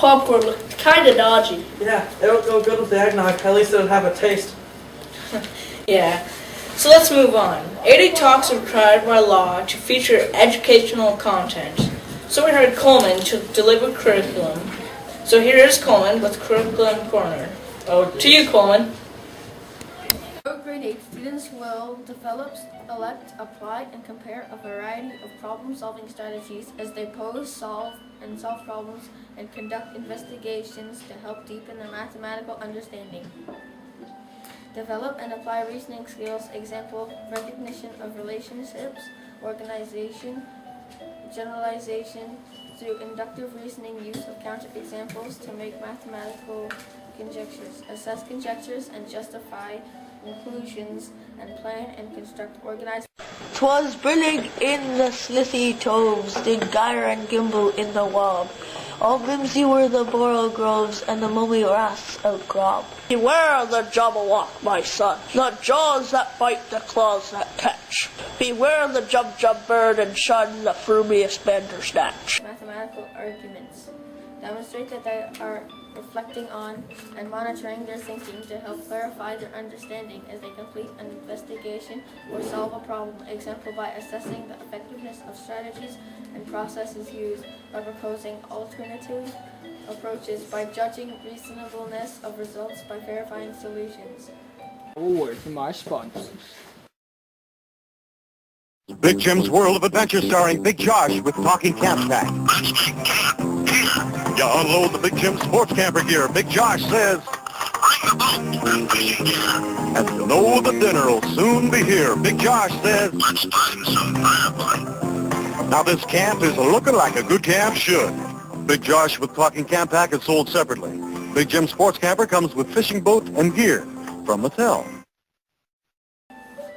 popcorn looked kinda dodgy. Yeah, it'll go good with the eggnog. At least it'll have a taste. Yeah. So let's move on. 8 talks are required by law to feature educational content. So we hired Coleman to deliver curriculum. So here is Coleman with Curriculum Corner. Oh, to you, Coleman. Grade 8 students will develop, elect, apply, and compare a variety of problem-solving strategies as they pose, solve problems, and conduct investigations to help deepen their mathematical understanding. Develop and apply reasoning skills, example, recognition of relationships, organization, generalization, through inductive reasoning, use of counterexamples to make mathematical conjectures, assess conjectures and justify conclusions, and plan and construct organized. 'Twas brillig in the slithy toves, did gyre and gimble in the wob. All mimsy were the boral groves, and the mummy wraths outgrob. Beware the Jabberwock, my son, the jaws that bite, the claws that catch. Beware the jub bird, and shun the frumious bandersnatch. Mathematical arguments. Demonstrate that they are reflecting on and monitoring their thinking to help clarify their understanding as they complete an investigation or solve a problem. Example, by assessing the effectiveness of strategies and processes used, by proposing alternative approaches, by judging reasonableness of results, by verifying solutions. A word from our sponsors. Big Jim's World of Adventure starring Big Josh with Talking Camp Pack. You unload the Big Jim sports camper gear. Big Josh says, and you know the dinner will soon be here. Big Josh says, now this camp is looking like a good camp should. Big Josh with Talking Camp Pack is sold separately. Big Jim sports camper comes with fishing boat and gear from Mattel.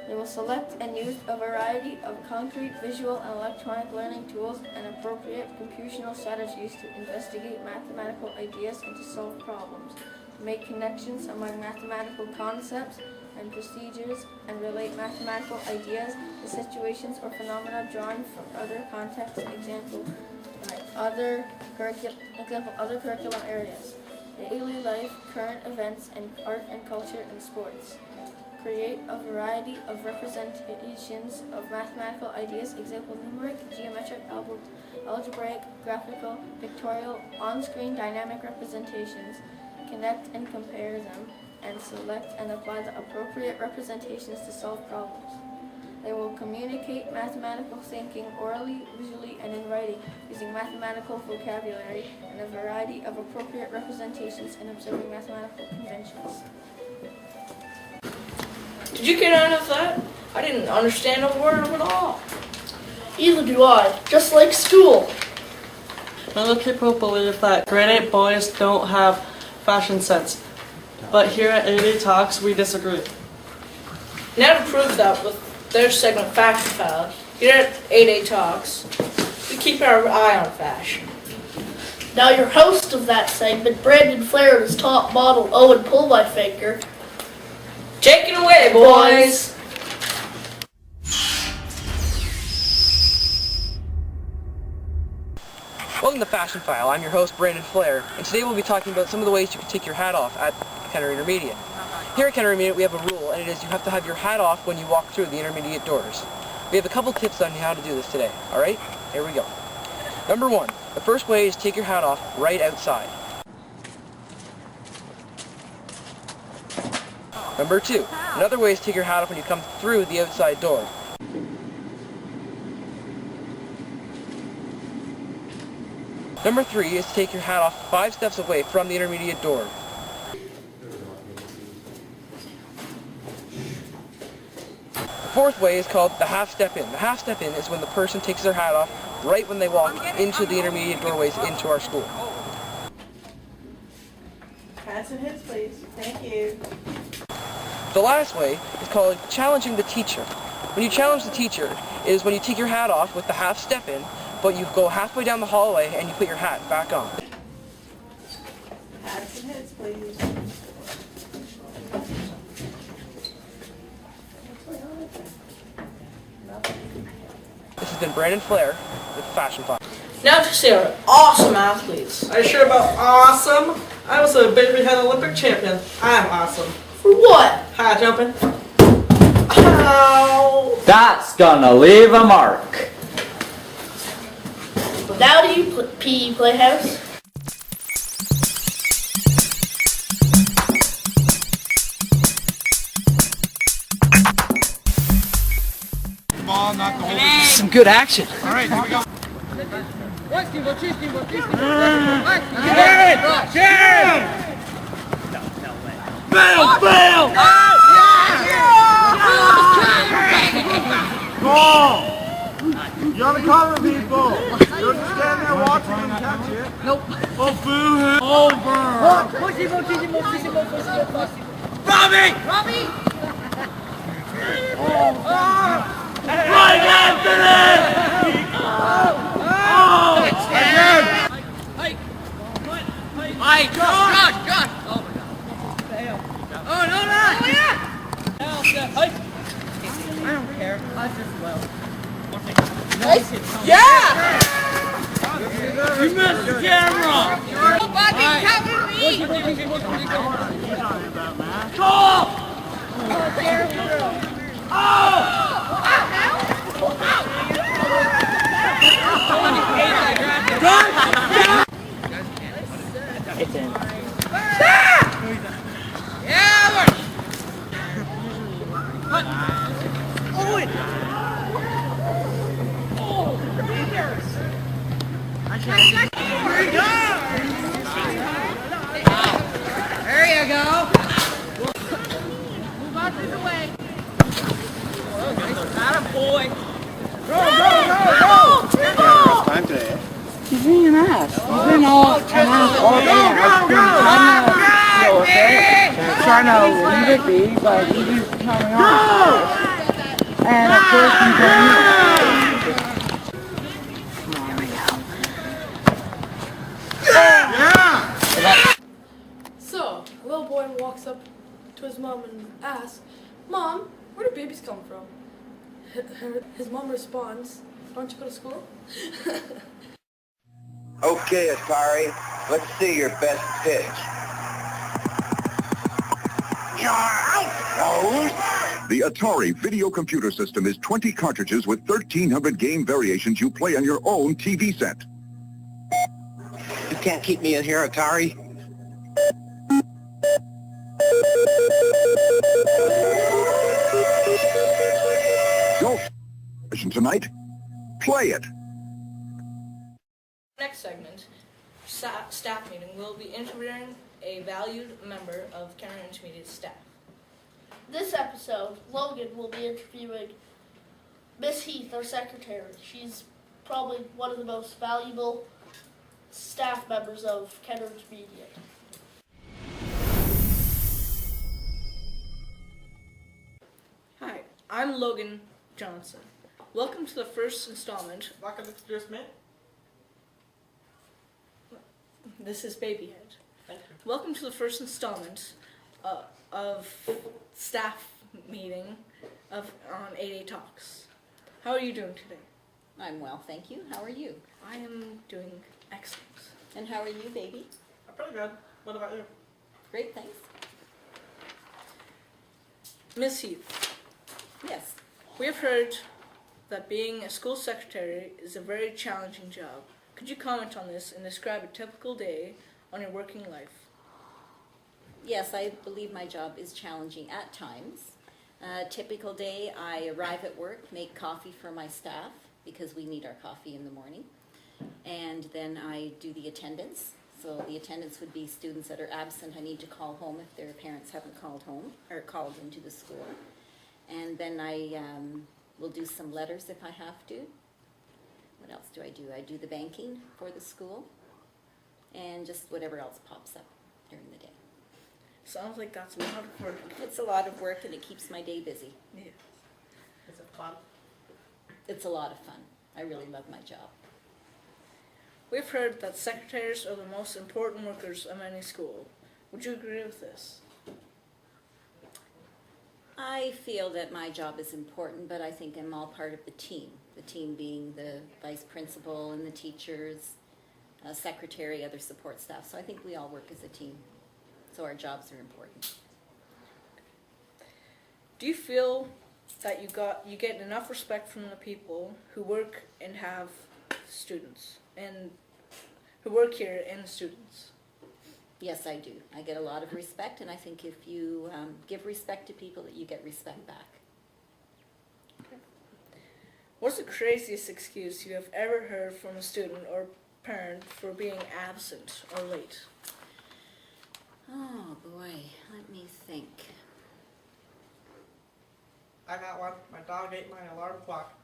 They will select and use a variety of concrete, visual, and electronic learning tools and appropriate computational strategies to investigate mathematical ideas and to solve problems, make connections among mathematical concepts and procedures, and relate mathematical ideas to situations or phenomena drawn from other contexts, example, other curriculum areas, daily life, current events, and art and culture and sports. Create a variety of representations of mathematical ideas, example, numeric, geometric, algebraic, graphical, pictorial, on-screen dynamic representations. Connect and compare them, and select and apply the appropriate representations to solve problems. They will communicate mathematical thinking orally, visually, and in writing, using mathematical vocabulary and a variety of appropriate representations and observing mathematical conventions. Did you get out of that? I didn't understand a word of it all. Either do I, just like school. Other people believe that grade 8 boys don't have fashion sense, but here at 8 Talks we disagree. Now to prove that with their segment Fasion File, here at 8 Talks, we keep our eye on fashion. Now your host of that segment, Brandon Flair and his top model, Owen Pull-My-Finger. Take it away, boys! Welcome to Fasion File. I'm your host, Brandon Flair, and today we'll be talking about some of the ways you can take your hat off at Kenner Intermediate. Here at Kenner Intermediate we have a rule, and it is you have to have your hat off when you walk through the intermediate doors. We have a couple tips on how to do this today, alright? Here we go. Number 1, the first way is take your hat off right outside. Number 2, another way is take your hat off when you come through the outside door. Number 3 is to take your hat off 5 steps away from the intermediate door. The fourth way is called the half step in. The half step in is when the person takes their hat off right when they walk into the intermediate doorways into our school. Hats and hits, please. Thank you. The last way is called challenging the teacher. When you challenge the teacher is when you take your hat off with the half step in, but you go halfway down the hallway and you put your hat back on. Hats and hits, please. This has been Brandon Flair with Fasion File. Now to see our awesome athletes. Are you sure about awesome? I was a baby-head Olympic champion. I'm awesome. For what? High jumping. Ow! That's gonna leave a mark. Now do you PE Playhouse? Some good action. You gotta cover people! You're just standing there watching them catch it. Nope. Oh, boo! Right after it! You missed the camera! He's being an ass. He's been all an ass all day. I've been trying to leave it be, but he keeps coming on. And of course he's So, a little boy walks up to his mom and asks, "Mom, where do babies come from?" His mom responds, "Don't you go to school?" Okay, Atari, let's see your best pitch. You're out, The Atari video computer system is 20 cartridges with 1,300 game variations you play on your own TV set. You can't keep me in here, Atari. Go tonight. Play it. Next segment, staff meeting, we'll be interviewing a valued member of Kenner Intermediate staff. This episode, Logan will be interviewing Miss Heath, our secretary. She's probably one of the most valuable staff members of Kenner Intermediate. Hi, I'm Logan Johnson. Welcome to the first installment. Not gonna introduce me? This is Babyhead. Thank you. Welcome to the first installment of staff meeting on 88 Talks. How are you doing today? I'm well, thank you. How are you? I am doing excellent. And how are you, baby? I'm pretty good. What about you? Great, thanks. Miss Heath, Yes. we have heard that being a school secretary is a very challenging job. Could you comment on this and describe a typical day on your working life? Yes, I believe my job is challenging at times. Typical day, I arrive at work, make coffee for my staff because we need our coffee in the morning. And then I do the attendance. So the attendance would be students that are absent. I need to call home if their parents haven't called home or called into the school. And then I will do some letters if I have to. What else do? I do the banking for the school and just whatever else pops up during the day. Sounds like that's a lot of work. It's a lot of work and it keeps my day busy. Yeah. Is it fun? It's a lot of fun. I really love my job. We've heard that secretaries are the most important workers of any school. Would you agree with this? I feel that my job is important, but I think I'm all part of the team. The team being the vice principal and the teachers, secretary, other support staff. So I think we all work as a team. So our jobs are important. Do you feel that you get enough respect from the people who work and have students and who work here and the students? Yes, I do. I get a lot of respect, and I think if you give respect to people, that you get respect back. What's the craziest excuse you have ever heard from a student or parent for being absent or late? Oh boy, let me think. I got one. My dog ate my alarm clock.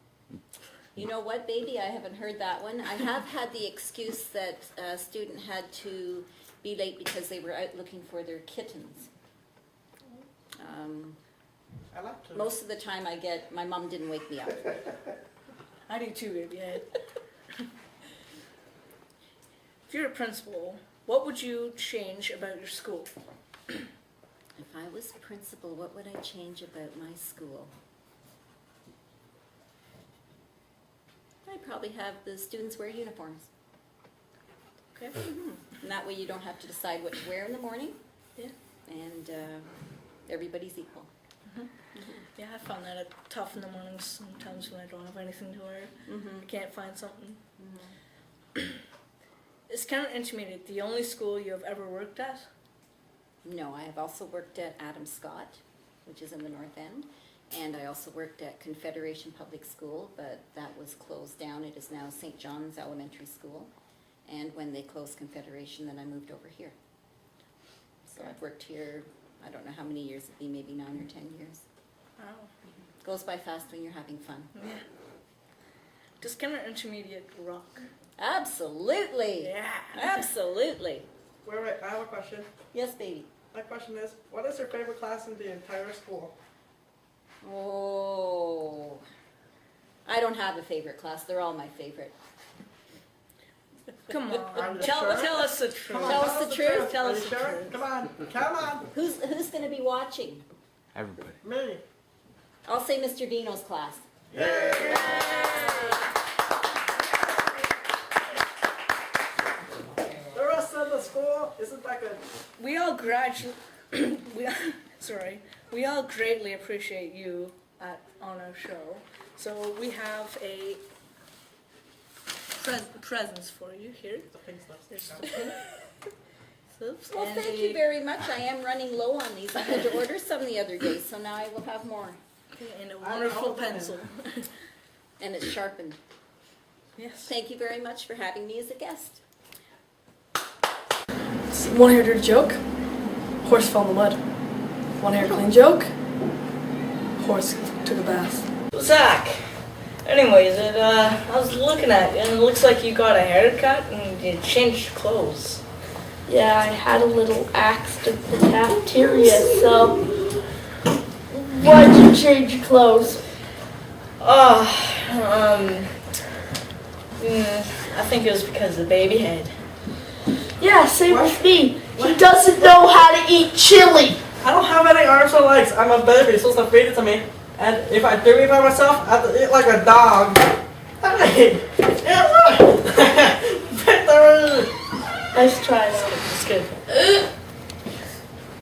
You know what, baby? I haven't heard that one. I have had the excuse that a student had to be late because they were out looking for their kittens. I like to. Most of the time I get, my mom didn't wake me up. I do too, baby. If you're a principal, what would you change about your school? If I was principal, what would I change about my school? I'd probably have the students wear uniforms. Okay. And that way you don't have to decide what to wear in the morning. Yeah. And everybody's equal. Yeah, I found that tough in the mornings sometimes when I don't have anything to wear. I can't find something. Is Kenner Intermediate the only school you have ever worked at? No, I have also worked at Adam Scott, which is in the North End. And I also worked at Confederation Public School, but that was closed down. It is now St. John's Elementary School. And when they closed Confederation, then I moved over here. So I've worked here, I don't know how many years it'd be, maybe 9 or 10 years. Wow. Goes by fast when you're having fun. Yeah. Does Kenner Intermediate rock? Absolutely. Yeah. Absolutely. Wait, I have a question. Yes, baby. My question is, what is your favorite class in the entire school? Oh, I don't have a favorite class. They're all my favorite. Come on, you tell sure? us the truth. Tell us the truth. Tell Are us you the sure? truth. Come on. Who's going to be watching? Everybody. Me. I'll say Mr. Dino's class. The rest of the school isn't that good. We all we all greatly appreciate you on our show. So we have a presents for you here. There's Well, thank you very much. I am running low on these. I had to order some the other day, so now I will have more. and a wonderful pencil. And it's sharpened. Yes. Thank you very much for having me as a guest. Want to hear a dirty joke? Horse fell in the mud. Want to hear a clean joke? Horse took a bath. Zach. Anyways, I was looking at you, and it looks like you got a haircut and you changed clothes. Yeah, I had a little accident in the cafeteria, so why'd you change your clothes? I think it was because of the baby head. Yeah, same with me. He doesn't know how to eat chili. I don't have any arms or legs. I'm a baby, so it's feed it to me. And if I do it by myself, I have to eat like a dog. Hey, yeah, what? Victory! Nice try, though. It's good.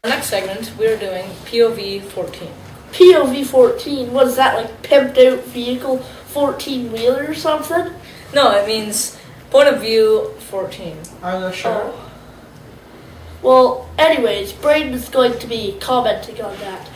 The next segment, we're doing POV 14. POV 14, what is that, like pimped out vehicle 14-wheeler or something? No, it means point of view 14. Are you sure? Oh. Well, anyways, Braden is going to be commenting on that.